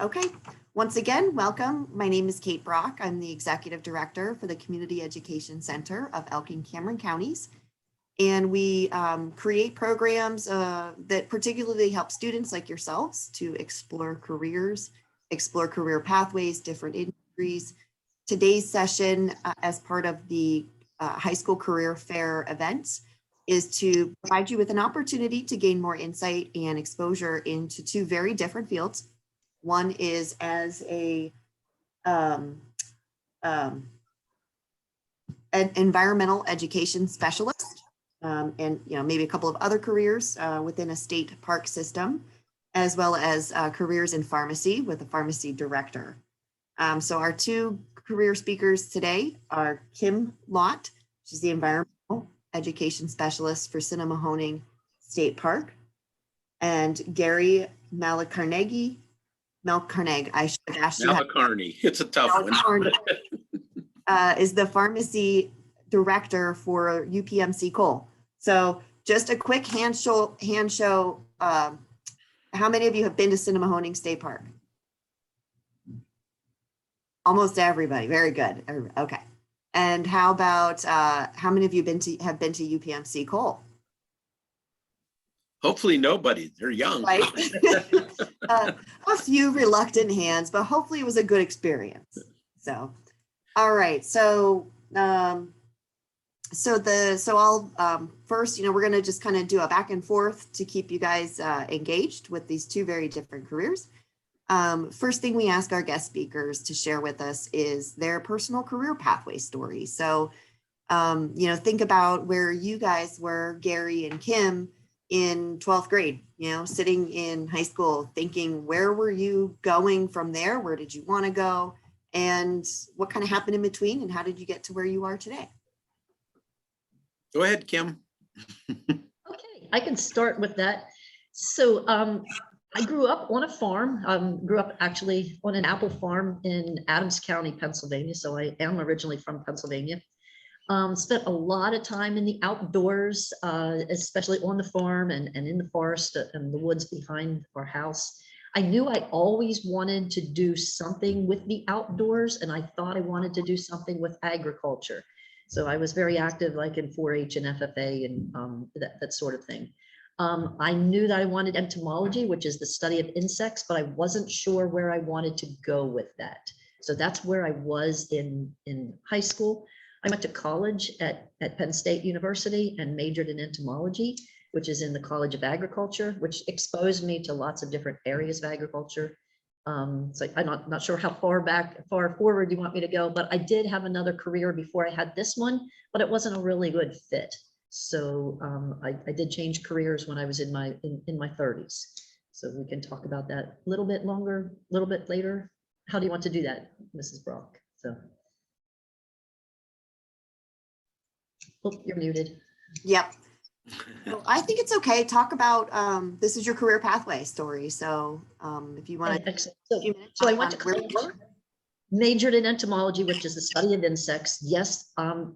Okay, once again, welcome. My name is Kate Brock. I'm the Executive Director for the Community Education Center of Elk-Cameron counties. And we create programs that particularly help students like yourselves to explore careers, explore career pathways, different industries. Today's session as part of the high school career fair events is to provide you with an opportunity to gain more insight and exposure into two very different fields. One is as an environmental education specialist, and maybe a couple of other careers within a state park system, as well as careers in pharmacy with a pharmacy director. So our two career speakers today are Kim Lott, she's the environmental education specialist for Cinemahoning State Park, and Gary Malacarnege. I should have asked you. Malacarnege, it's a tough one. Is the pharmacy director for UPMC Cole. So just a quick hand show. How many of you have been to Cinemahoning State Park? Almost everybody. Very good. Okay. And how about how many of you have been to UPMC Cole? Hopefully nobody. They're young. Right. A few reluctant hands, but hopefully it was a good experience. So, all right. So, I'll first, we're going to just kind of do a back and forth to keep you guys engaged with these two very different careers. First thing we ask our guest speakers to share with us is their personal career pathway story. So, think about where you guys were, Gary and Kim, in 12th grade, sitting in high school, thinking, where were you going from there? Where did you want to go? And what kind of happened in between? And how did you get to where you are today? Go ahead, Kim. Okay, I can start with that. So I grew up on a farm, grew up actually on an apple farm in Adams County, Pennsylvania. So I am originally from Pennsylvania. Spent a lot of time in the outdoors, especially on the farm and in the forest and the woods behind our house. I knew I always wanted to do something with the outdoors, and I thought I wanted to do something with agriculture. So I was very active, like in 4-H and FFA and that sort of thing. I knew that I wanted entomology, which is the study of insects, but I wasn't sure where I wanted to go with that. So that's where I was in high school. I went to college at Penn State University and majored in entomology, which is in the College of Agriculture, which exposed me to lots of different areas of agriculture. So I'm not sure how far forward you want me to go, but I did have another career before I had this one, but it wasn't a really good fit. So I did change careers when I was in my 30s. So we can talk about that a little bit longer, a little bit later. How do you want to do that, Mrs. Brock? So. Oh, you're muted. Yep. Well, I think it's okay. Talk about this is your career pathway story. So if you want to, so I went to college, majored in entomology, which is the study of insects. Yes.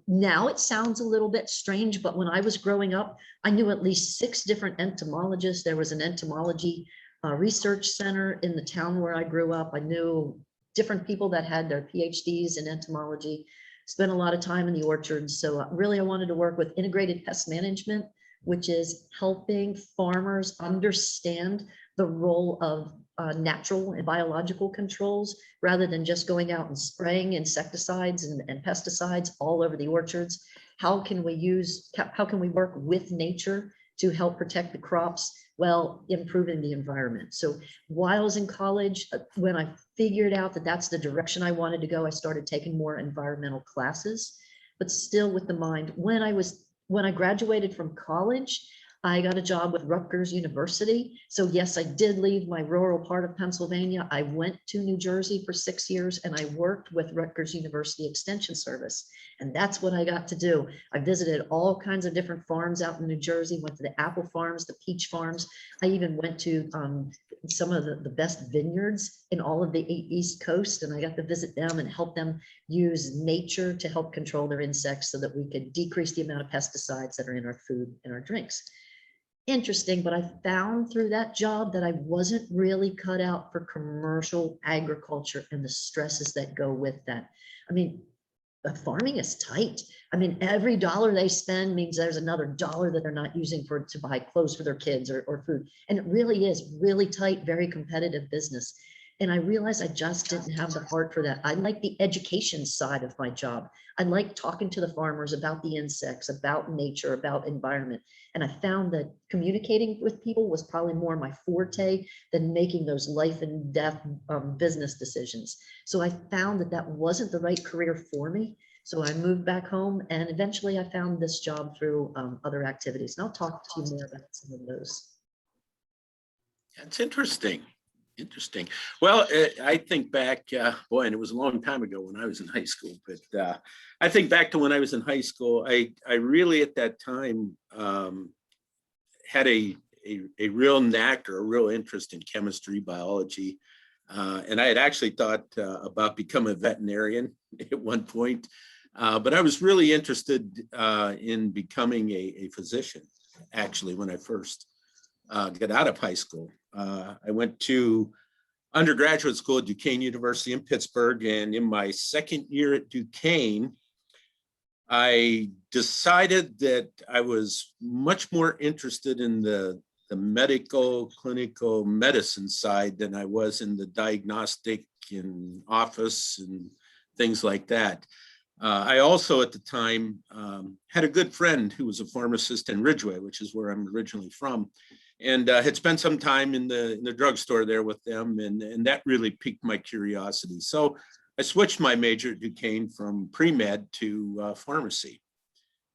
Now it sounds a little bit strange, but when I was growing up, I knew at least 6 different entomologists. There was an entomology research center in the town where I grew up. I knew different people that had their PhDs in entomology. Spent a lot of time in the orchards. So really I wanted to work with integrated pest management, which is helping farmers understand the role of natural and biological controls rather than just going out and spraying insecticides and pesticides all over the orchards. How can we work with nature to help protect the crops while improving the environment? So while I was in college, when I figured out that that's the direction I wanted to go, I started taking more environmental classes, but still with the mind. When I graduated from college, I got a job with Rutgers University. So yes, I did leave my rural part of Pennsylvania. I went to New Jersey for 6 years and I worked with Rutgers University Extension Service. And that's what I got to do. I visited all kinds of different farms out in New Jersey, went to the apple farms, the peach farms. I even went to some of the best vineyards in all of the East Coast. And I got to visit them and help them use nature to help control their insects so that we could decrease the amount of pesticides that are in our food and our drinks. interesting, but I found through that job that I wasn't really cut out for commercial agriculture and the stresses that go with that. I mean, farming is tight. I mean, every dollar they spend means there's another dollar that they're not using to buy clothes for their kids or food. And it really is really tight, very competitive business. And I realized I just didn't have the heart for that. I like the education side of my job. I like talking to the farmers about the insects, about nature, about environment. And I found that communicating with people was probably more my forte than making those life and death business decisions. So I found that that wasn't the right career for me. So I moved back home, and eventually I found this job through other activities. And I'll talk to you more about some of those. That's interesting. Interesting. Well, I think back, boy, and it was a long time ago when I was in high school, but I think back to when I was in high school, I really at that time had a real knack or a real interest in chemistry, biology. And I had actually thought about becoming a veterinarian at one point, but I was really interested in becoming a physician, actually, when I first got out of high school. I went to undergraduate school at Duquesne University in Pittsburgh, and in my second year at Duquesne, I decided that I was much more interested in the medical, clinical medicine side than I was in the diagnostic and office and things like that. I also at the time had a good friend who was a pharmacist in Ridgeway, which is where I'm originally from, and had spent some time in the drugstore there with them, and that really piqued my curiosity. So I switched my major at Duquesne from pre-med to pharmacy,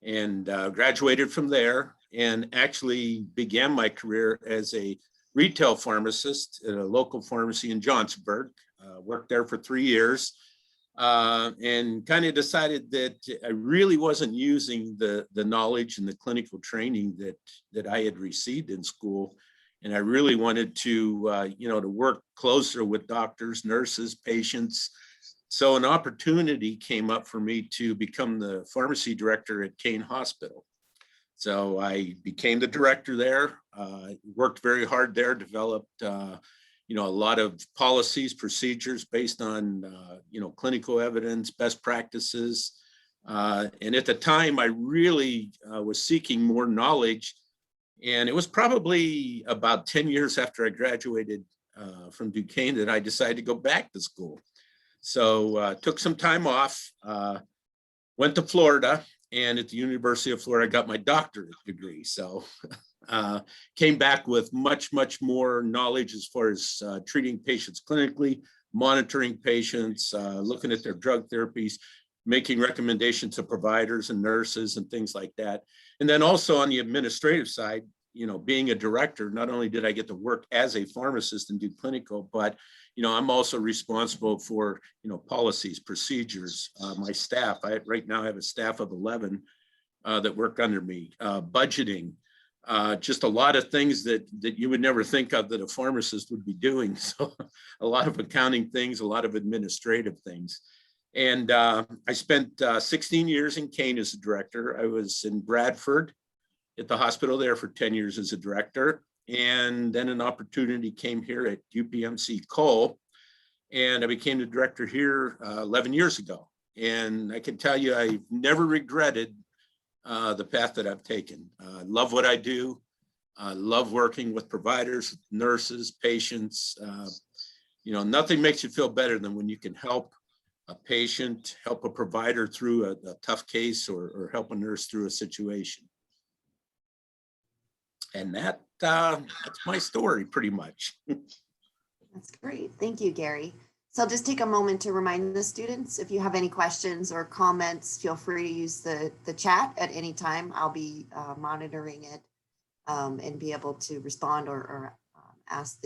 and graduated from there, and actually began my career as a retail pharmacist at a local pharmacy in Johnsonburg. Worked there for 3 years, and kind of decided that I really wasn't using the knowledge and the clinical training that I had received in school. And I really wanted to, to work closer with doctors, nurses, patients. So an opportunity came up for me to become the pharmacy director at Kane Hospital. So I became the director there, worked very hard there, developed a lot of policies, procedures based on, clinical evidence, best practices. And at the time, I really was seeking more knowledge. And it was probably about 10 years after I graduated from Duquesne that I decided to go back to school. So took some time off, went to Florida, and at the University of Florida, I got my doctorate degree. So came back with much more knowledge as far as treating patients clinically, monitoring patients, looking at their drug therapies, making recommendations to providers and nurses and things like that. And then also on the administrative side, being a director, not only did I get to work as a pharmacist and do clinical, but I'm also responsible for policies, procedures, my staff. Right now I have a staff of 11 that work under me, budgeting, just a lot of things that you would never think of that a pharmacist would be doing. So a lot of accounting things, a lot of administrative things. And I spent 16 years in Kane as a director. I was in Bradford at the hospital there for 10 years as a director. And then an opportunity came here at UPMC Cole, and I became the director here 11 years ago. And I can tell you, I never regretted the path that I've taken. I love what I do. I love working with providers, nurses, patients. Nothing makes you feel better than when you can help a patient, help a provider through a tough case, or help a nurse through a situation. And that's my story pretty much. That's great. Thank you, Gary. So I'll just take a moment to remind the students, if you have any questions or comments, feel free to use the chat at any time. I'll be monitoring it and be able to respond or ask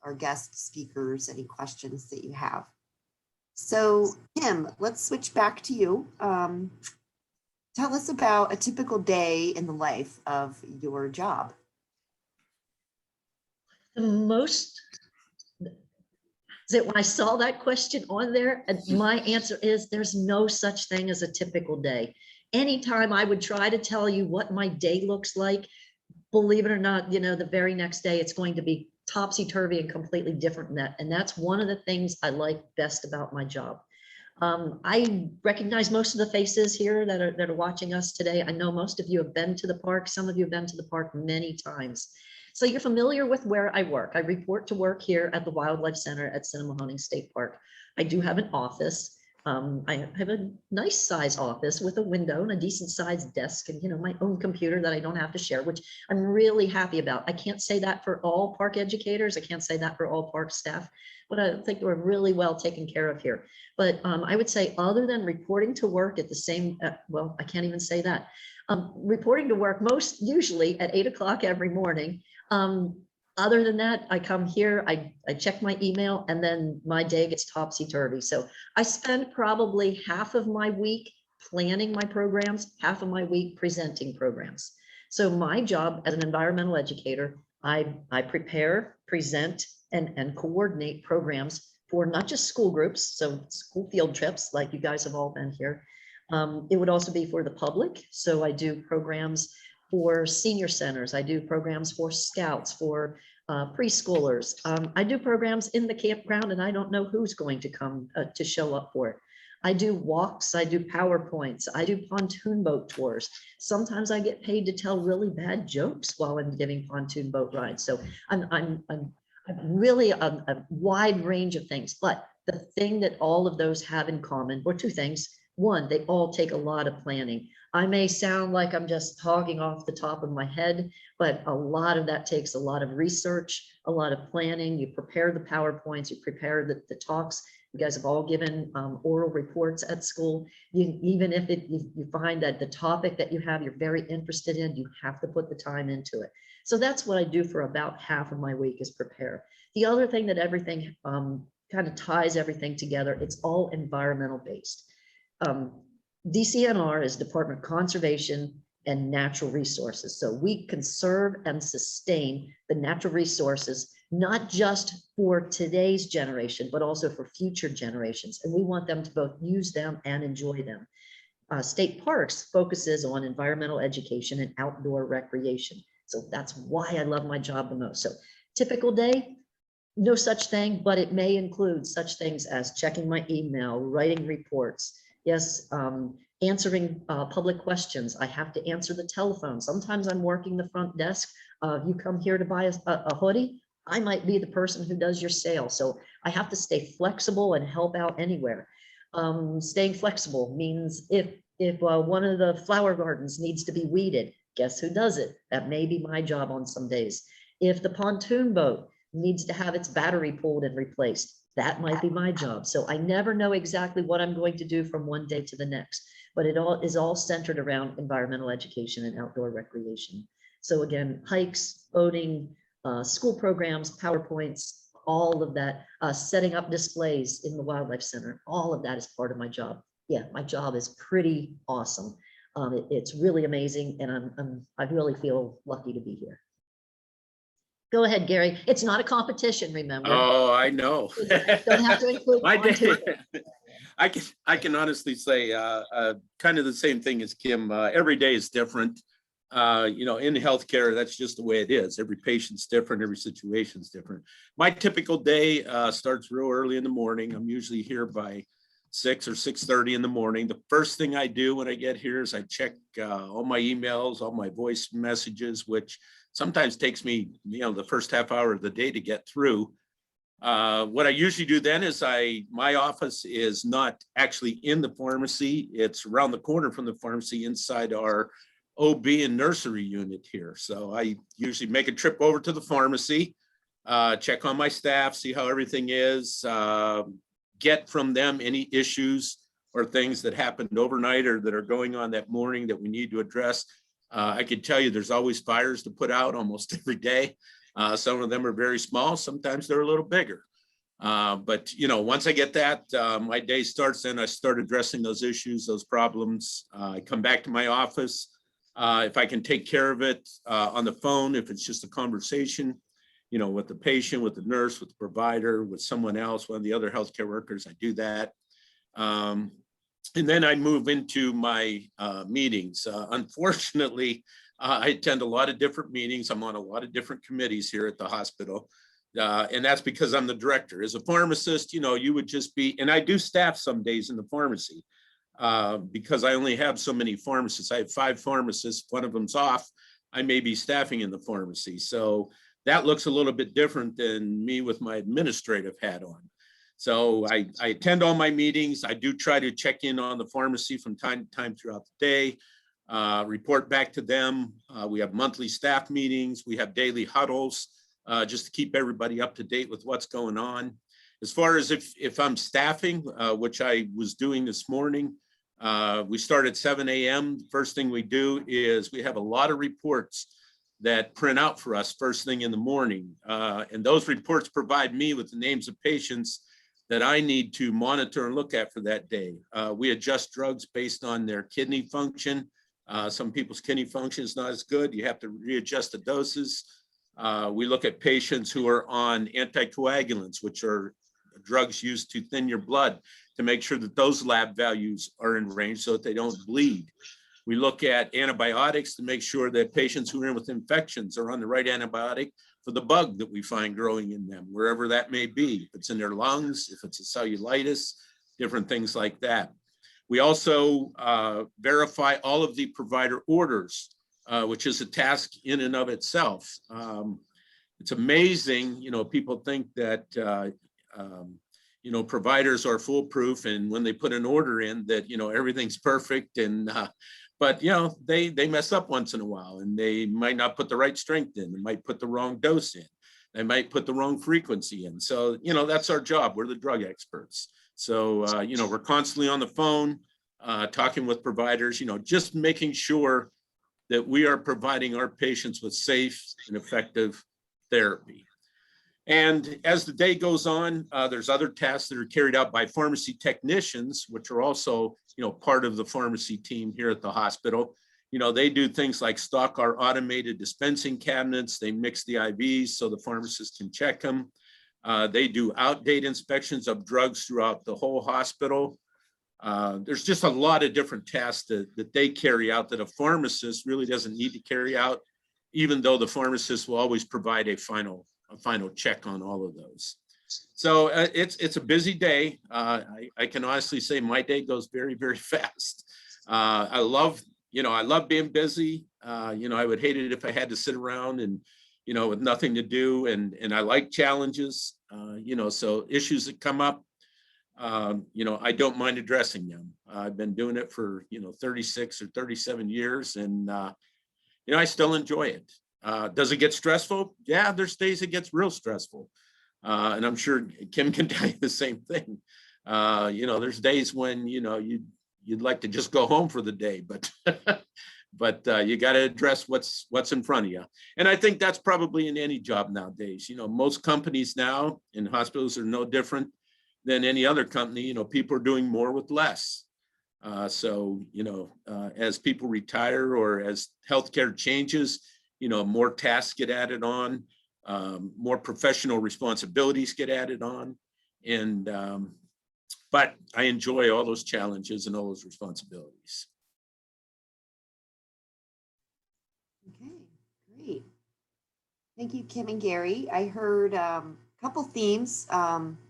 our guest speakers any questions that you have. So Kim, let's switch back to you. Tell us about a typical day in the life of your job. When I saw that question on there, and my answer is there's no such thing as a typical day. Anytime I would try to tell you what my day looks like, believe it or not, the very next day it's going to be topsy-turvy and completely different than that. And that's one of the things I like best about my job. I recognize most of the faces here that are watching us today. I know most of you have been to the park. Some of you have been to the park many times. So you're familiar with where I work. I report to work here at the Wildlife Center at Cinnamohoning State Park. I do have an office. I have a nice size office with a window and a decent sized desk and, my own computer that I don't have to share, which I'm really happy about. I can't say that for all park educators. I can't say that for all park staff, but I think we're really well taken care of here. But I would say other than reporting to work at the same, well, I can't even say that. Reporting to work usually at 8 o'clock every morning. Other than that, I come here, I check my email, and then my day gets topsy-turvy. So I spend probably half of my week planning my programs, half of my week presenting programs. So my job as an environmental educator, I prepare, present, and coordinate programs for not just school groups, so school field trips like you guys have all been here. It would also be for the public. So I do programs for senior centers. I do programs for scouts, for preschoolers. I do programs in the campground, and I don't know who's going to come to show up for it. I do walks, I do PowerPoints, I do pontoon boat tours. Sometimes I get paid to tell really bad jokes while I'm giving pontoon boat rides. So I'm really a wide range of things. But the thing that all of those have in common, or two things. One, they all take a lot of planning. I may sound like I'm just talking off the top of my head, but a lot of that takes a lot of research, a lot of planning. You prepare the PowerPoints, you prepare the talks. You guys have all given oral reports at school. Even if you find that the topic that you have, you're very interested in, you have to put the time into it. So that's what I do for about half of my week is prepare. The other thing that everything kind of ties everything together, it's all environmental based. DCNR is Department of Conservation and Natural Resources. So we conserve and sustain the natural resources, not just for today's generation, but also for future generations. And we want them to both use them and enjoy them. State Parks focuses on environmental education and outdoor recreation. So that's why I love my job the most. So typical day, no such thing, but it may include such things as checking my email, writing reports. Yes, answering public questions. I have to answer the telephone. Sometimes I'm working the front desk. You come here to buy a hoodie, I might be the person who does your sale. So I have to stay flexible and help out anywhere. Staying flexible means if one of the flower gardens needs to be weeded, guess who does it? That may be my job on some days. If the pontoon boat needs to have its battery pulled and replaced, that might be my job. So I never know exactly what I'm going to do from one day to the next, but it all is all centered around environmental education and outdoor recreation. So again, hikes, boating, school programs, PowerPoints, all of that, setting up displays in the Wildlife Center, all of that is part of my job. Yeah, my job is pretty awesome. It's really amazing, and I really feel lucky to be here. Go ahead, Gary. It's not a competition, remember. Oh, I know. Don't have to include My day, pontoon. I can honestly say kind of the same thing as Kim. Every day is different. In healthcare, that's just the way it is. Every patient's different. Every situation's different. My typical day starts real early in the morning. I'm usually here by 6 or 6:30 in the morning. The first thing I do when I get here is I check all my emails, all my voice messages, which sometimes takes me, the first half hour of the day to get through. What I usually do then is my office is not actually in the pharmacy. It's around the corner from the pharmacy inside our OB and nursery unit here. So I usually make a trip over to the pharmacy, check on my staff, see how everything is, get from them any issues or things that happened overnight or that are going on that morning that we need to address. I can tell you there's always fires to put out almost every day. Some of them are very small. Sometimes they're a little bigger. But once I get that, my day starts, and I start addressing those issues, those problems. I come back to my office. If I can take care of it on the phone, if it's just a conversation, with the patient, with the nurse, with the provider, with someone else, one of the other healthcare workers, I do that. And then I move into my meetings. Unfortunately, I attend a lot of different meetings. I'm on a lot of different committees here at the hospital. And that's because I'm the director. As a pharmacist, you would just be, and I do staff some days in the pharmacy because I only have so many pharmacists. I have 5 pharmacists. One of them's off. I may be staffing in the pharmacy. So that looks a little bit different than me with my administrative hat on. So I attend all my meetings. I do try to check in on the pharmacy from time to time throughout the day, report back to them. We have monthly staff meetings. We have daily huddles just to keep everybody up to date with what's going on. As far as if I'm staffing, which I was doing this morning, we start at 7 a.m. First thing we do is we have a lot of reports that print out for us first thing in the morning. And those reports provide me with the names of patients that I need to monitor and look at for that day. We adjust drugs based on their kidney function. Some people's kidney function is not as good. You have to readjust the doses. We look at patients who are on anticoagulants, which are drugs used to thin your blood, to make sure that those lab values are in range so that they don't bleed. We look at antibiotics to make sure that patients who are in with infections are on the right antibiotic for the bug that we find growing in them, wherever that may be. If it's in their lungs, if it's a cellulitis, different things like that. We also verify all of the provider orders, which is a task in and of itself. It's amazing, people think that, providers are foolproof, and when they put an order in that, everything's perfect, and but they mess up once in a while, and they might not put the right strength in. They might put the wrong dose in. They might put the wrong frequency in. So that's our job. We're the drug experts. So we're constantly on the phone, talking with providers. Just making sure that we are providing our patients with safe and effective therapy. And as the day goes on, there's other tasks that are carried out by pharmacy technicians, which are also, part of the pharmacy team here at the hospital. They do things like stock our automated dispensing cabinets. They mix the IVs so the pharmacist can check them. They do out-date inspections of drugs throughout the whole hospital. There's just a lot of different tasks that they carry out that a pharmacist really doesn't need to carry out, even though the pharmacist will always provide a final check on all of those. So it's a busy day. I can honestly say my day goes very, very fast. I love being busy. I would hate it if I had to sit around and, with nothing to do. And I like challenges, so issues that come up, I don't mind addressing them. I've been doing it for, 36 or 37 years, and, I still enjoy it. Does it get stressful? Yeah, there's days it gets real stressful. And I'm sure Kim can tell you the same thing. There's days when, you'd like to just go home for the day, but you got to address what's in front of you. And I think that's probably in any job nowadays. Most companies now, and hospitals are no different than any other company. People are doing more with less. So as people retire or as healthcare changes, more tasks get added on, more professional responsibilities get added on. And, but I enjoy all those challenges and all those responsibilities. Okay, great. Thank you, Kim and Gary. I heard a couple themes.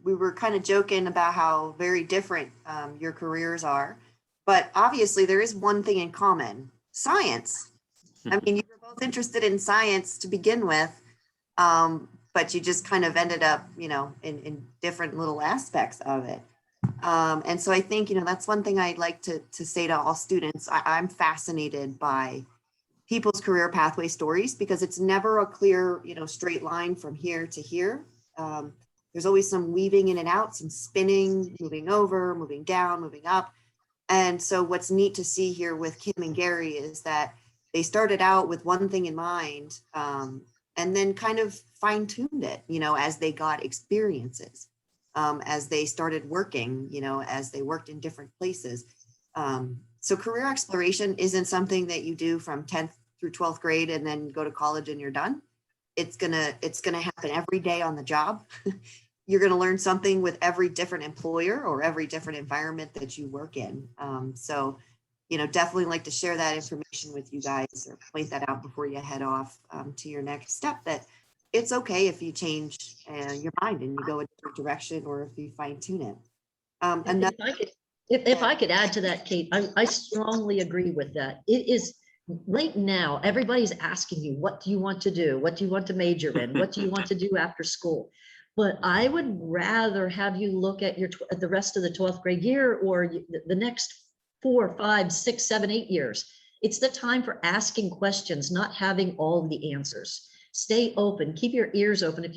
We were kind of joking about how very different your careers are, but obviously there is one thing in common: science. I mean, you were both interested in science to begin with, but you just kind of ended up, in different little aspects of it. And so I think, that's one thing I'd like to say to all students. I'm fascinated by people's career pathway stories, because it's never a clear, straight line from here to here. There's always some weaving in and out, some spinning, moving over, moving down, moving up. And so what's neat to see here with Kim and Gary is that they started out with one thing in mind, and then kind of fine-tuned it, as they got experiences, as they started working, as they worked in different places. So career exploration isn't something that you do from 10th through 12th grade and then go to college and you're done. It's gonna happen every day on the job. You're gonna learn something with every different employer or every different environment that you work in. So definitely like to share that information with you guys or point that out before you head off to your next step, that it's okay if you change your mind and you go a different direction, or if you fine tune it. Another, If I could add to that, Kate, I strongly agree with that. It is right now, everybody's asking you, what do you want to do? What do you want to major in? What do you want to do after school? But I would rather have you look at at the rest of the 12th grade year, or the next 4, 5, 6, 7, 8 years. It's the time for asking questions, not having all the answers. Stay open, keep your ears open.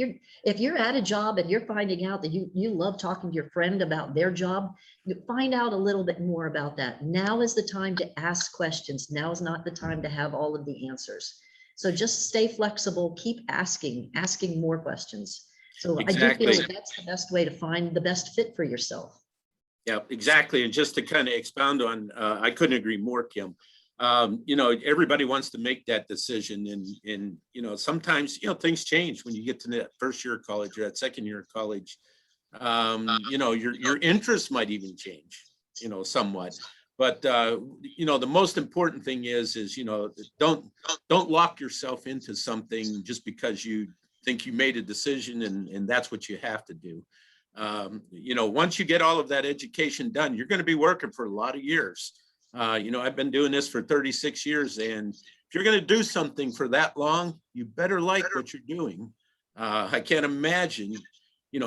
If you're at a job and you're finding out that you love talking to your friend about their job, you find out a little bit more about that. Now is the time to ask questions. Now is not the time to have all of the answers. So just stay flexible, keep asking more questions. So I do feel that that's the best way to find the best fit for yourself. Yeah, exactly. And just to kind of expound on, I couldn't agree more, Kim. Everybody wants to make that decision, and sometimes things change when you get to that first year of college or that second year of college. Your interests might even change, somewhat. But the most important thing is don't lock yourself into something just because you think you made a decision and that's what you have to do. Once you get all of that education done, you're going to be working for a lot of years. I've been doing this for 36 years, and if you're going to do something for that long, you better like what you're doing. I can't imagine,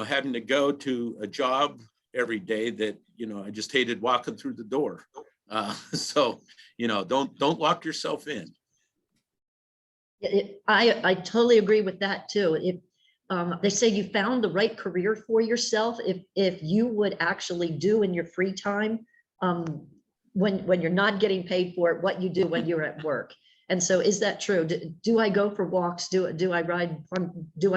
having to go to a job every day that, I just hated walking through the door. So don't lock yourself in. I totally agree with that too. They say you found the right career for yourself if you would actually do in your free time, when you're not getting paid for it, what you do when you're at work. And so, is that true? Do I go for walks? Do I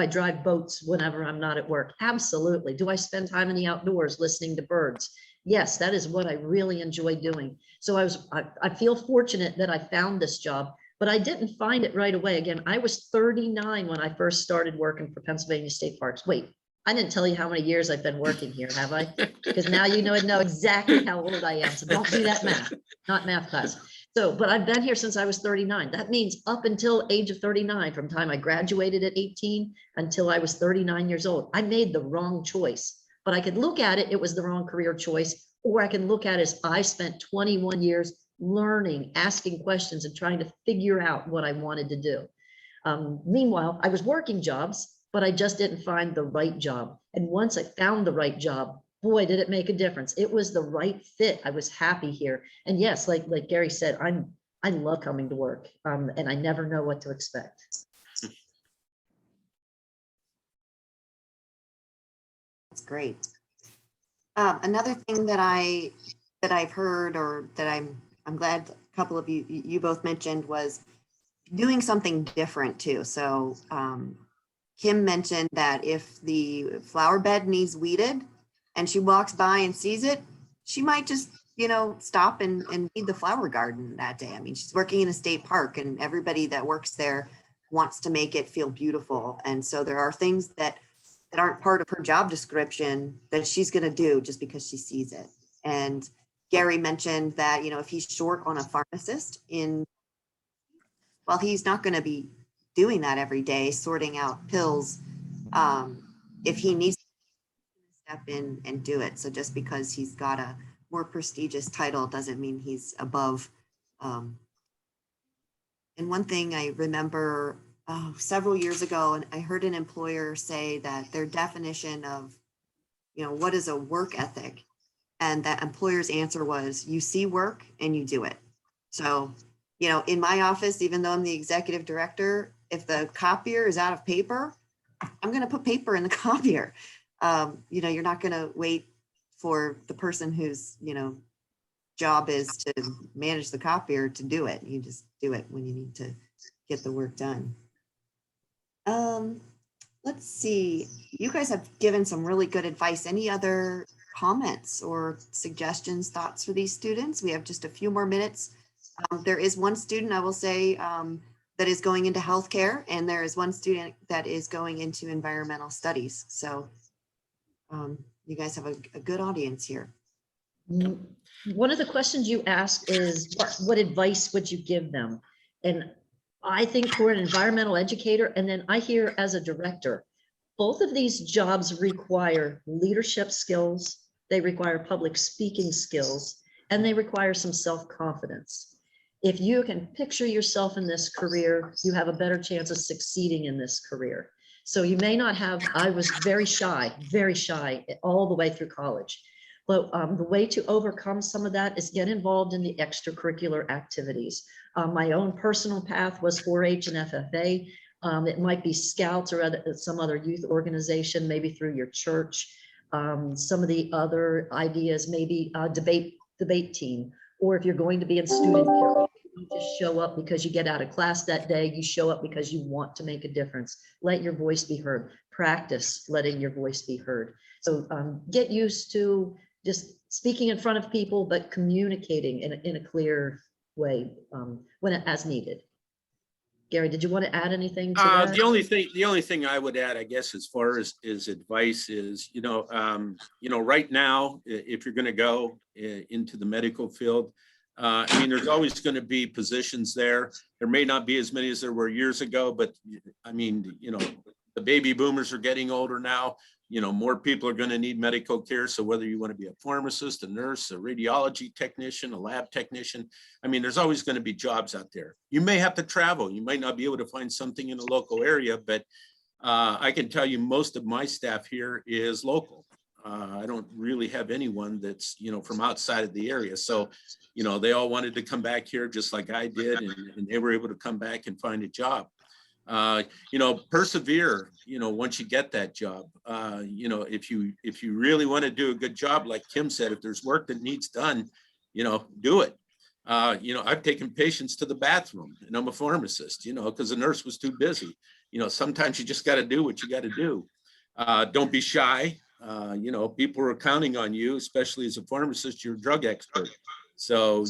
drive boats whenever I'm not at work? Absolutely. Do I spend time in the outdoors listening to birds? Yes, that is what I really enjoy doing. So I feel fortunate that I found this job, but I didn't find it right away. Again, I was 39 when I first started working for Pennsylvania State Parks. Wait, I didn't tell you how many years I've been working here, have I? Because now you know exactly how old I am. So don't do that math, not math class. So, but I've been here since I was 39. That means up until age of 39, from time I graduated at 18 until I was 39 years old, I made the wrong choice. But I could look at it was the wrong career choice, or I can look at it as I spent 21 years learning, asking questions, and trying to figure out what I wanted to do. Meanwhile, I was working jobs, but I just didn't find the right job. And once I found the right job, boy, did it make a difference. It was the right fit. I was happy here. And yes, like Gary said, I love coming to work, and I never know what to expect. that's great. Another thing that I've heard, or that I'm glad a couple of you both mentioned, was doing something different too. So Kim mentioned that if the flower bed needs weeded and she walks by and sees it, she might just, stop and weed the flower garden that day. I mean, she's working in a state park, and everybody that works there wants to make it feel beautiful. And so there are things that aren't part of her job description that she's going to do just because she sees it. And Gary mentioned that, if he's short on a pharmacist well, he's not going to be doing that every day, sorting out pills. If he needs to step in and do it. So just because he's got a more prestigious title doesn't mean he's above. And one thing I remember several years ago, and I heard an employer say that their definition of, what is a work ethic? And that employer's answer was, you see work and you do it. So, in my office, even though I'm the executive director, if the copier is out of paper, I'm going to put paper in the copier. You're not going to wait for the person whose, job is to manage the copier to do it. You just do it when you need to get the work done. Let's see. You guys have given some really good advice. Any other comments or suggestions, thoughts for these students? We have just a few more minutes. There is one student, I will say, that is going into healthcare, and there is one student that is going into environmental studies. So you guys have a good audience here. One of the questions you asked is what advice would you give them? And I think for an environmental educator, and then I hear as a director, both of these jobs require leadership skills, they require public speaking skills, and they require some self-confidence. If you can picture yourself in this career, you have a better chance of succeeding in this career. So you may not have, I was very shy all the way through college. But the way to overcome some of that is get involved in the extracurricular activities. My own personal path was 4-H and FFA. It might be Scouts or some other youth organization, maybe through your church. Some of the other ideas, maybe a debate team, or if you're going to be in student care, you just show up because you get out of class that day. You show up because you want to make a difference. Let your voice be heard. Practice letting your voice be heard. So get used to just speaking in front of people, but communicating in a clear way as needed. Gary, did you want to add anything to that? The only thing I would add, I guess, as far as advice is, right now, if you're going to go into the medical field, I mean, there's always going to be positions there. There may not be as many as there were years ago, but I mean, the baby boomers are getting older now. More people are going to need medical care. So whether you want to be a pharmacist, a nurse, a radiology technician, a lab technician, I mean, there's always going to be jobs out there. You may have to travel. You might not be able to find something in a local area, but I can tell you most of my staff here is local. I don't really have anyone that's, from outside of the area. So, they all wanted to come back here just like I did, and they were able to come back and find a job. Persevere, once you get that job, if you really want to do a good job, like Kim said, if there's work that needs done, do it. I've taken patients to the bathroom, and I'm a pharmacist, because the nurse was too busy. Sometimes you just got to do what you got to do. Don't be shy. People are counting on you, especially as a pharmacist, you're a drug expert. So,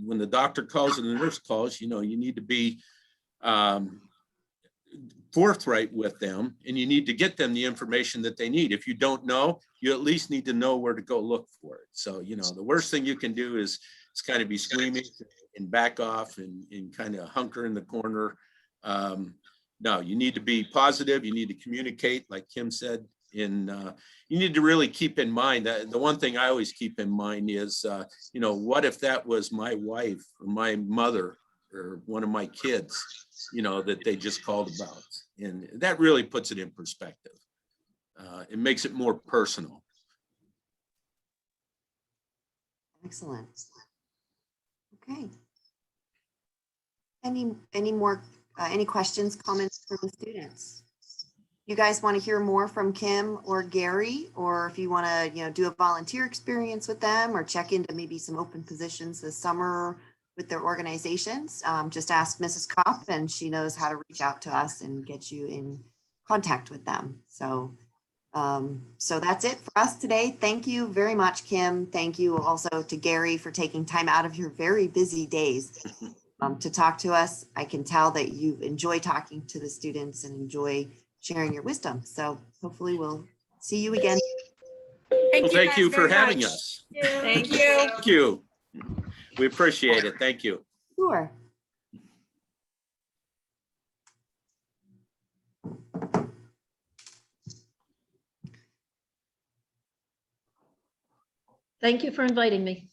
when the doctor calls and the nurse calls, you need to be, forthright with them, and you need to get them the information that they need. If you don't know, you at least need to know where to go look for it. So, the worst thing you can do is kind of be screaming and back off and kind of hunker in the corner. No, you need to be positive. You need to communicate, like Kim said, and you need to really keep in mind that the one thing I always keep in mind is, what if that was my wife or my mother or one of my kids, that they just called about. And that really puts it in perspective. It makes it more personal. Excellent. Okay. Any questions, comments from the students? You guys want to hear more from Kim or Gary, or if you want to, do a volunteer experience with them or check into maybe some open positions this summer with their organizations, just ask Mrs. Kopp, and she knows how to reach out to us and get you in contact with them. So, so that's it for us today. Thank you very much, Kim. Thank you also to Gary for taking time out of your very busy days to talk to us. I can tell that you enjoy talking to the students and enjoy sharing your wisdom. So hopefully we'll see you again. Thank you for having us. Thank you. Thank you. We appreciate it. Thank you. Sure. Thank you for inviting me.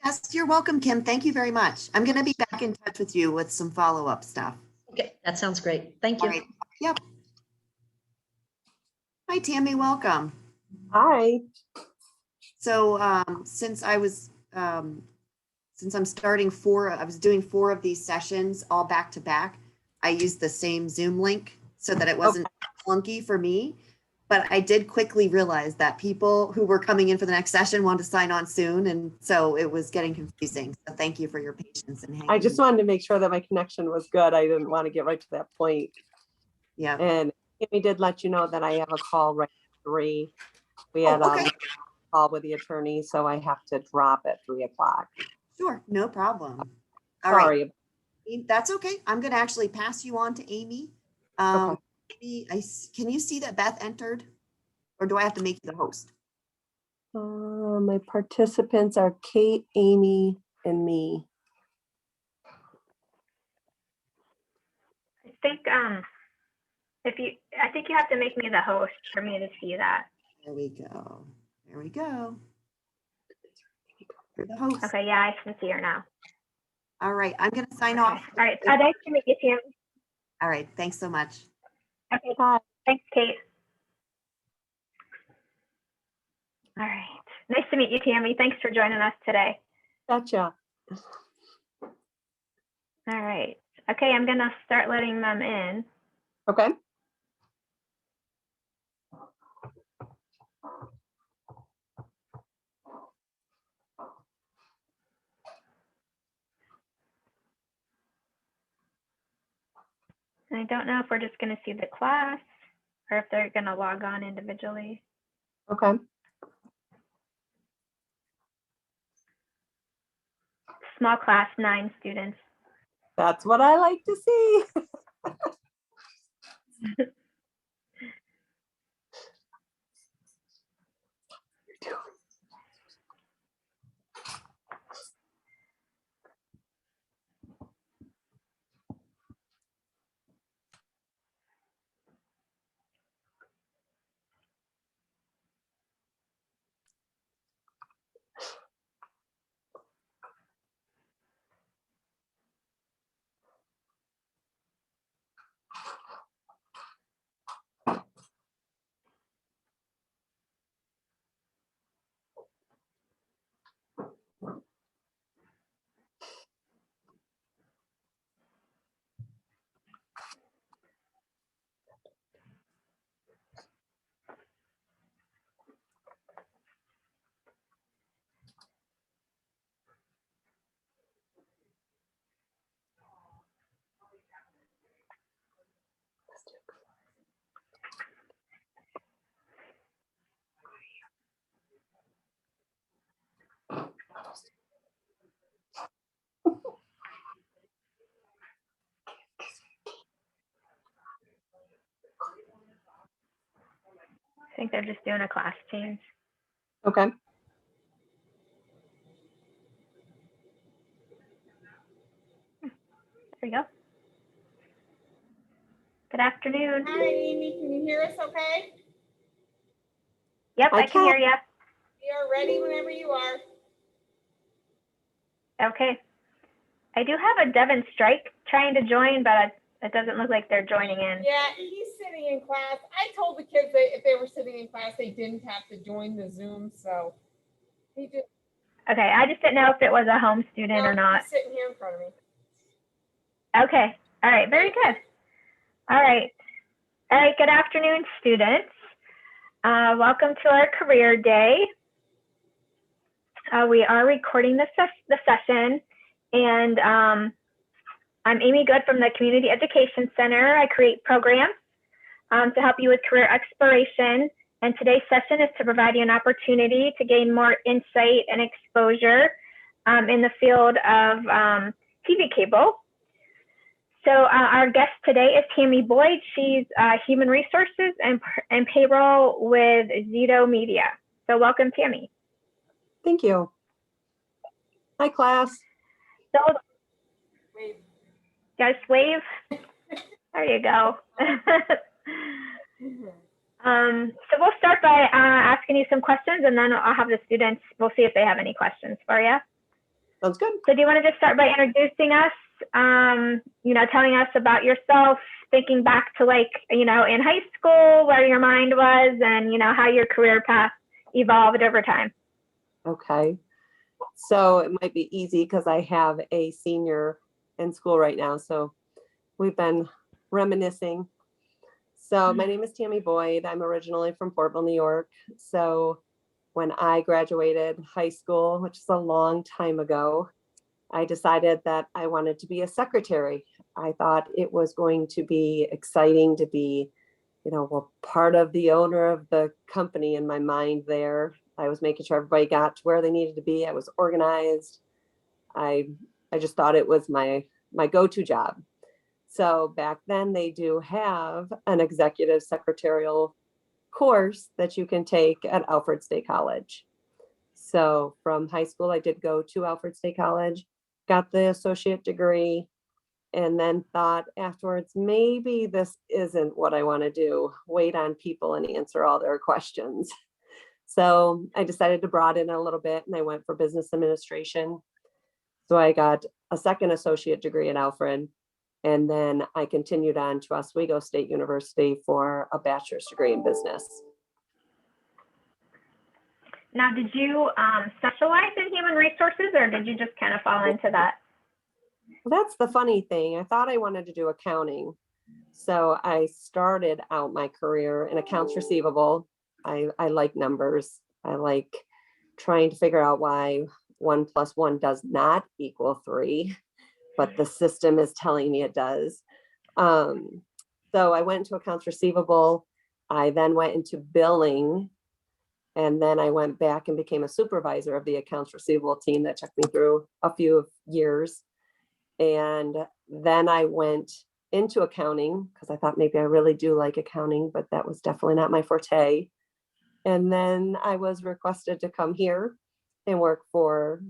Yes, you're welcome, Kim. Thank you very much. I'm going to be back in touch with you with some follow-up stuff. Okay, that sounds great. Thank you. All right. Yep. Hi, Tammy. Welcome. Hi. So since I'm starting I was doing 4 of these sessions all back to back. I used the same Zoom link so that it wasn't clunky for me. But I did quickly realize that people who were coming in for the next session wanted to sign on soon. And so it was getting confusing. So thank you for your patience. And I just wanted to make sure that my connection was good. I didn't want to get right to that point. Yeah. And Tammy did let you know that I have a call right at 3. We had a call with the attorney, so I have to drop at 3 o'clock. Sure. No problem. All Sorry. right. That's okay. I'm going to actually pass you on to Amy. Okay. Amy, can you see that Beth entered, or do I have to make you the host? My participants are Kate, Amy, and me. I think I think you have to make me the host for me to see that. There we go. There we go. You're the host. Okay, yeah, I can see her now. All right, I'm going to sign Okay. off. All right. Nice to meet you, Tammy. All right, thanks so much. Okay. Bye. Thanks, Kate. All right. Nice to meet you, Tammy. Thanks for joining us today. Gotcha. All right. Okay, I'm gonna start letting them in. Okay. And I don't know if we're just gonna see the class or if they're gonna log on individually. Okay. Small class, 9 students. That's what I like to see. I think they're just doing a class change. Okay. There we go. Good afternoon. Hi, Amy. Can you hear us okay? Yep, I can hear you. We are ready whenever you are. Okay. I do have a Devon Strike trying to join, but it doesn't look like they're joining in. Yeah, he's sitting in class. I told the kids that if they were sitting in class, they didn't have to join the Zoom. So he just. Okay, I just didn't know if it was a home student or not. He's sitting here in front of me. Okay. All right. Very good. All right. All right. Good afternoon, students. Welcome to our career day. We are recording the session, and I'm Amy Good from the Community Education Center. I create programs to help you with career exploration. And today's session is to provide you an opportunity to gain more insight and exposure in the field of TV cable. So our guest today is Tammy Boyd. She's Human Resources and Payroll with Zito Media. So welcome, Tammy. Thank you. Hi, class. So Wave. just wave. There you go. So we'll start by asking you some questions, and then I'll have the students, we'll see if they have any questions for you. Sounds good. So do you want to just start by introducing us, telling us about yourself, thinking back to in high school, where your mind was, and, how your career path evolved over time? Okay. So it might be easy because I have a senior in school right now. So we've been reminiscing. So my name is Tammy Boyd. I'm originally from Portville, New York. So when I graduated high school, which is a long time ago, I decided that I wanted to be a secretary. I thought it was going to be exciting to be, part of the owner of the company in my mind there. I was making sure everybody got to where they needed to be. I was organized. I just thought it was my go-to job. So back then they do have an executive secretarial course that you can take at Alfred State College. So from high school, I did go to Alfred State College, got the associate degree, and then thought afterwards, maybe this isn't what I want to do, wait on people and answer all their questions. So I decided to broaden it a little bit, and I went for business administration. So I got a second associate degree at Alfred, and then I continued on to Oswego State University for a bachelor's degree in business. Now, did you specialize in human resources, or did you just kind of fall into that? Well, that's the funny thing. I thought I wanted to do accounting. So I started out my career in accounts receivable. I like numbers. I like trying to figure out why 1 + 1 does not equal 3, but the system is telling me it does. So I went into accounts receivable. I then went into billing. And then I went back and became a supervisor of the accounts receivable team that took me through a few years. And then I went into accounting because I thought maybe I really do like accounting, but that was definitely not my forte. And then I was requested to come here and work for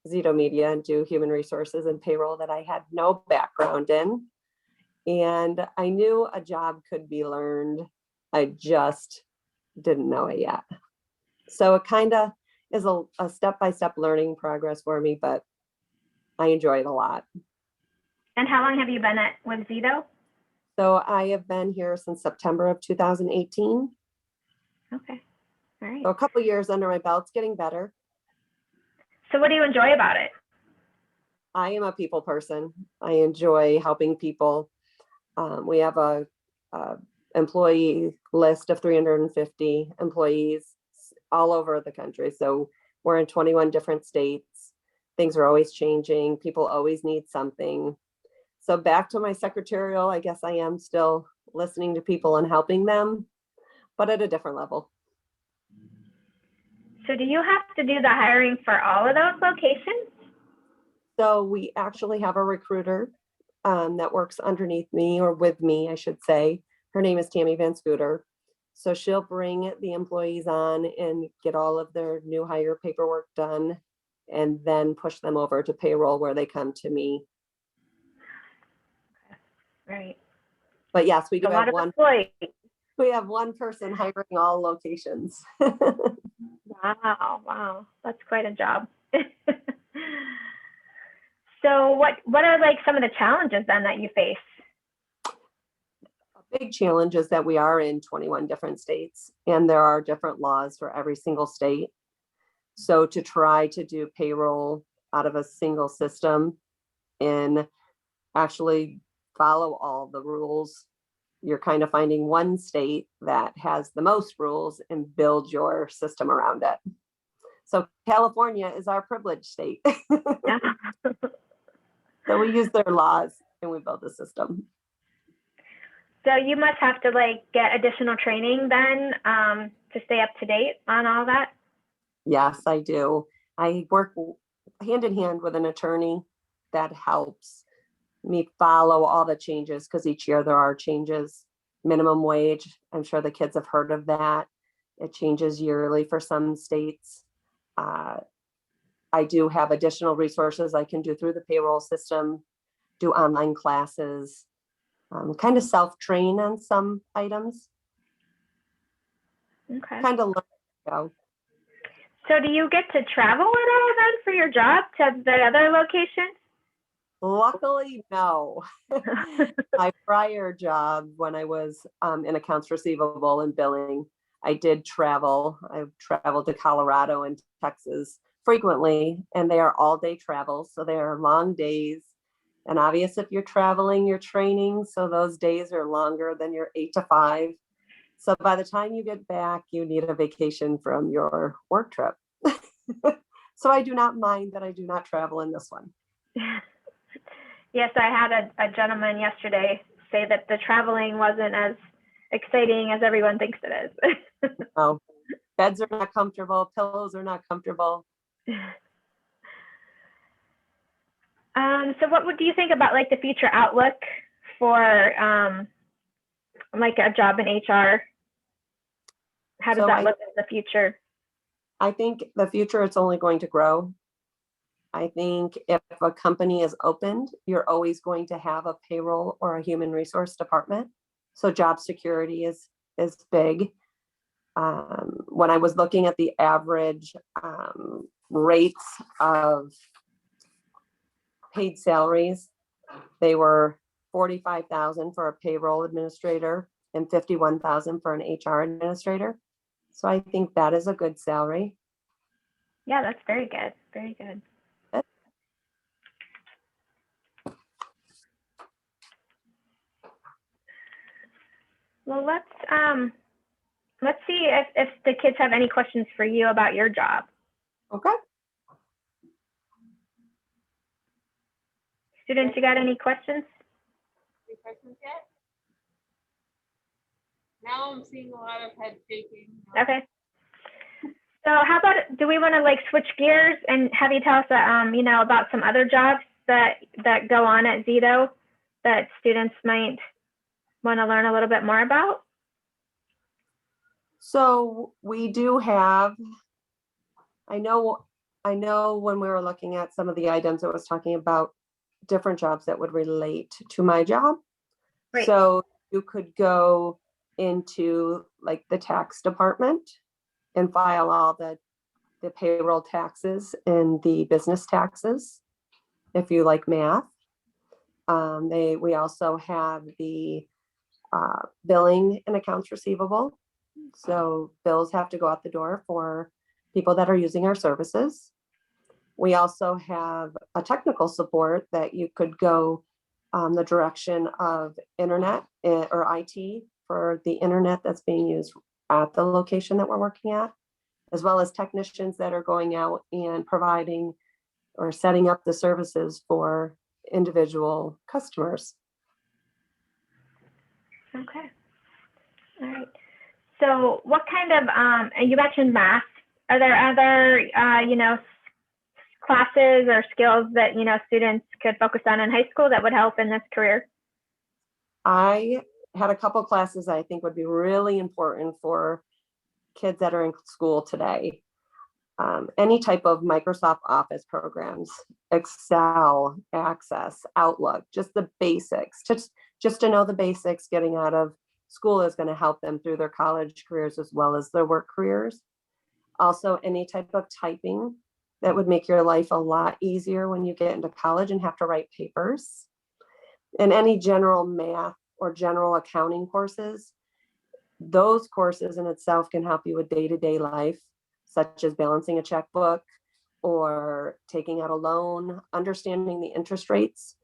Zito Media and do human resources and payroll that I had no background in. And I knew a job could be learned. I just didn't know it yet. So it kind of is a step-by-step learning progress for me, but I enjoy it a lot. And how long have you been with Zito? So I have been here since September of 2018. Okay, all right. So a couple years under my belt. It's getting better. So what do you enjoy about it? I am a people person. I enjoy helping people. We have a employee list of 350 employees all over the country. So we're in 21 different states. Things are always changing. People always need something. So back to my secretarial, I guess I am still listening to people and helping them, but at a different level. So do you have to do the hiring for all of those locations? So we actually have a recruiter that works underneath me, or with me, I should say. Her name is Tammy Van Scooter. So she'll bring the employees on and get all of their new hire paperwork done, and then push them over to payroll where they come to me. Right. But yes, we do A lot have of one. employees. We have one person hiring all locations. Wow, that's quite a job. So what are like some of the challenges then that you face? A big challenge is that we are in 21 different states, and there are different laws for every single state. So to try to do payroll out of a single system and actually follow all the rules, you're kind of finding one state that has the most rules and build your system around it. So California is our privileged state. Yeah. So we use their laws and we build the system. So you must have to like get additional training then to stay up to date on all that? Yes, I do. I work hand in hand with an attorney that helps me follow all the changes, because each year there are changes. Minimum wage, I'm sure the kids have heard of that. It changes yearly for some states. I do have additional resources I can do through the payroll system, do online classes, kind of self-train on some items. Okay. Kind of learn. So do you get to travel at all then for your job to the other locations? Luckily, no. My prior job, when I was in accounts receivable and billing, I did travel. I've traveled to Colorado and Texas frequently, and they are all-day travels. So they are long days. And obvious, if you're traveling, you're training. So those days are longer than your 8 to 5. So by the time you get back, you need a vacation from your work trip. So I do not mind that I do not travel in this one. Yes, I had a gentleman yesterday say that the traveling wasn't as exciting as everyone thinks it is. Oh, beds are not comfortable, pillows are not comfortable. So what do you think about like the future outlook for like a job in HR? How does So that look in the future? I think the future, it's only going to grow. I think if a company is opened, you're always going to have a payroll or a human resource department. So job security is big. When I was looking at the average rates of paid salaries, they were 45,000 for a payroll administrator and 51,000 for an HR administrator. So I think that is a good salary. Yeah, that's very good. Very good. Well, let's see if the kids have any questions for you about your job. Okay. Students, you got any questions? Any questions yet? Now I'm seeing a lot of head shaking. Okay. So how about, do we want to like switch gears and have you tell us, you know, about some other jobs that go on at Zito that students might want to learn a little bit more about? So we do have, I know when we were looking at some of the items, it was talking about different jobs that would relate to my job. Great. So you could go into like the tax department and file all the payroll taxes and the business taxes if you like math. We also have the billing and accounts receivable. So bills have to go out the door for people that are using our services. We also have a technical support that you could go the direction of internet or IT for the internet that's being used at the location that we're working at, as well as technicians that are going out and providing or setting up the services for individual customers. Okay. All right. So what kind of, and you mentioned math, are there other, you know, classes or skills that, you know, students could focus on in high school that would help in this career? I had a couple classes I think would be really important for kids that are in school today. Any type of Microsoft Office programs, Excel, Access, Outlook, just the basics, just to know the basics getting out of school is going to help them through their college careers as well as their work careers. Also, any type of typing that would make your life a lot easier when you get into college and have to write papers. And any general math or general accounting courses, those courses in itself can help you with day-to-day life, such as balancing a checkbook or taking out a loan, understanding the interest rates.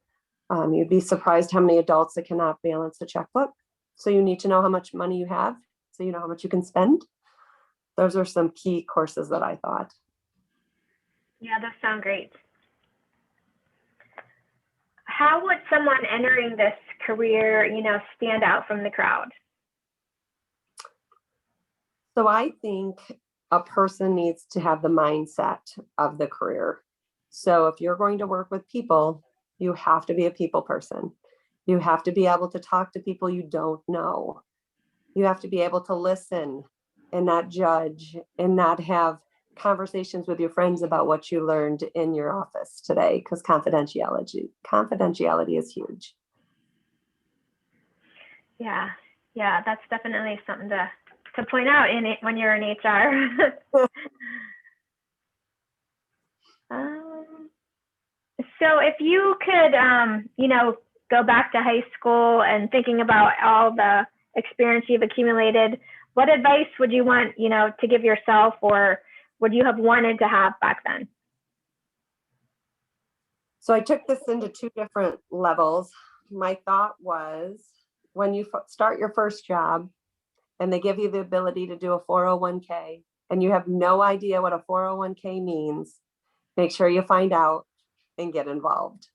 You'd be surprised how many adults that cannot balance a checkbook. So you need to know how much money you have, so you know how much you can spend. Those are some key courses that I thought. Yeah, those sound great. How would someone entering this career, you know, stand out from the crowd? So I think a person needs to have the mindset of the career. So if you're going to work with people, you have to be a people person. You have to be able to talk to people you don't know. You have to be able to listen and not judge and not have conversations with your friends about what you learned in your office today, because confidentiality is huge. Yeah, that's definitely something to point out in it when you're in HR. So if you could, you know, go back to high school and thinking about all the experience you've accumulated, what advice would you want, you know, to give yourself, or would you have wanted to have back then? So I took this into two different levels. My thought was, when you start your first job and they give you the ability to do a 401k and you have no idea what a 401k means, make sure you find out and get involved.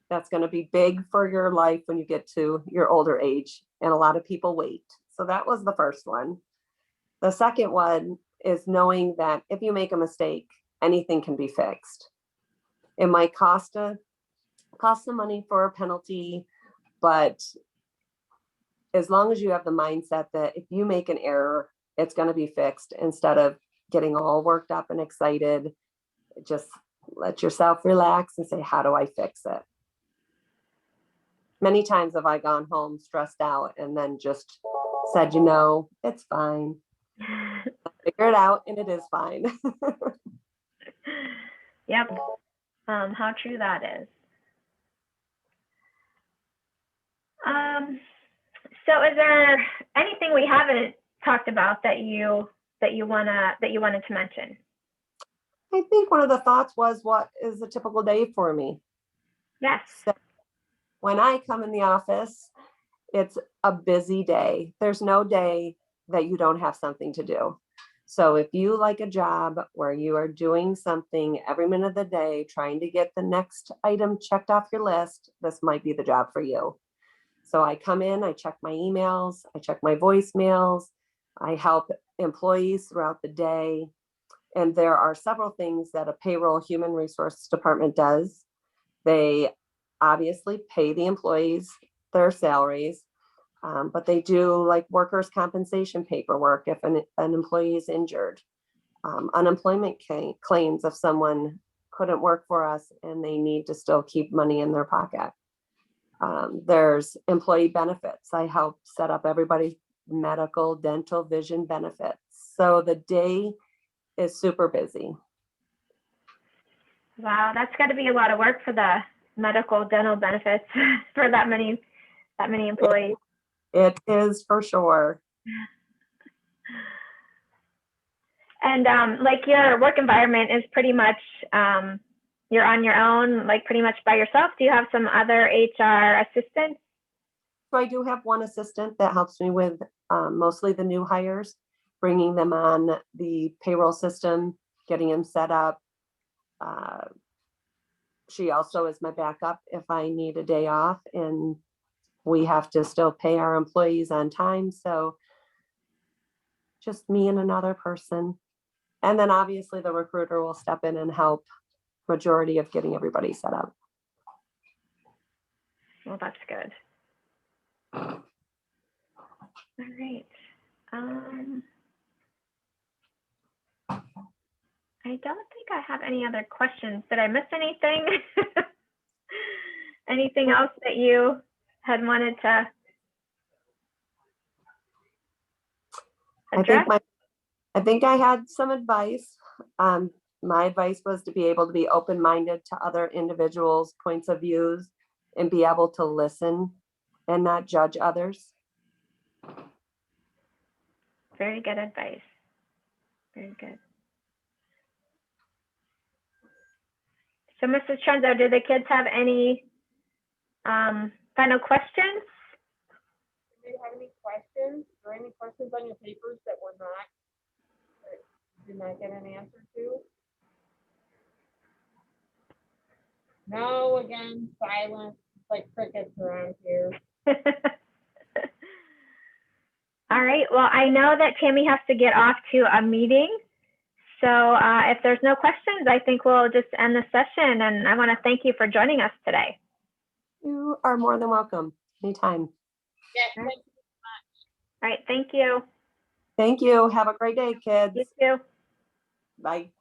That's going to be big for your life when you get to your older age, and a lot of people wait. So that was the first one. The second one is knowing that if you make a mistake, anything can be fixed. It might cost some money for a penalty, but as long as you have the mindset that if you make an error, it's going to be fixed, instead of getting all worked up and excited. Just let yourself relax and say, how do I fix it? Many times have I gone home stressed out and then just said, it's fine. Figure it out, and it is fine. Yep. How true that is. So is there anything we haven't talked about that you wanted to mention? I think one of the thoughts was, what is a typical day for me? Yes. So when I come in the office, it's a busy day. There's no day that you don't have something to do. So if you like a job where you are doing something every minute of the day, trying to get the next item checked off your list, this might be the job for you. So I come in, I check my emails, I check my voicemails, I help employees throughout the day. And there are several things that a payroll human resource department does. They obviously pay the employees their salaries, but they do like workers' compensation paperwork if an employee is injured, unemployment claims if someone couldn't work for us and they need to still keep money in their pocket. There's employee benefits. I help set up everybody's medical, dental, vision benefits. So the day is super busy. Wow, that's got to be a lot of work for the medical, dental benefits for that many employees. It is for sure. And like your work environment is pretty much you're on your own, like pretty much by yourself. Do you have some other HR assistants? So I do have one assistant that helps me with mostly the new hires, bringing them on the payroll system, getting them set up. She also is my backup if I need a day off, and we have to still pay our employees on time. So just me and another person. And then obviously the recruiter will step in and help majority of getting everybody set up. Well, that's good. All right. I don't think I have any other questions. Did I miss anything? Anything else that you had wanted to address? I think I had some advice. My advice was to be able to be open-minded to other individuals' points of views and be able to listen and not judge others. Very good advice. Very good. So, Mrs. Trenzo, do the kids have any final questions? Do you have any questions or any questions on your papers that did not get an answer to? No, again, silence. It's like crickets around here. All right. Well, I know that Tammy has to get off to a meeting. So if there's no questions, I think we'll just end the session. And I want to thank you for joining us today. You are more than welcome anytime. Yes, thank you. All right. Thank you. Thank you. Have a great day, kids. You too. Bye.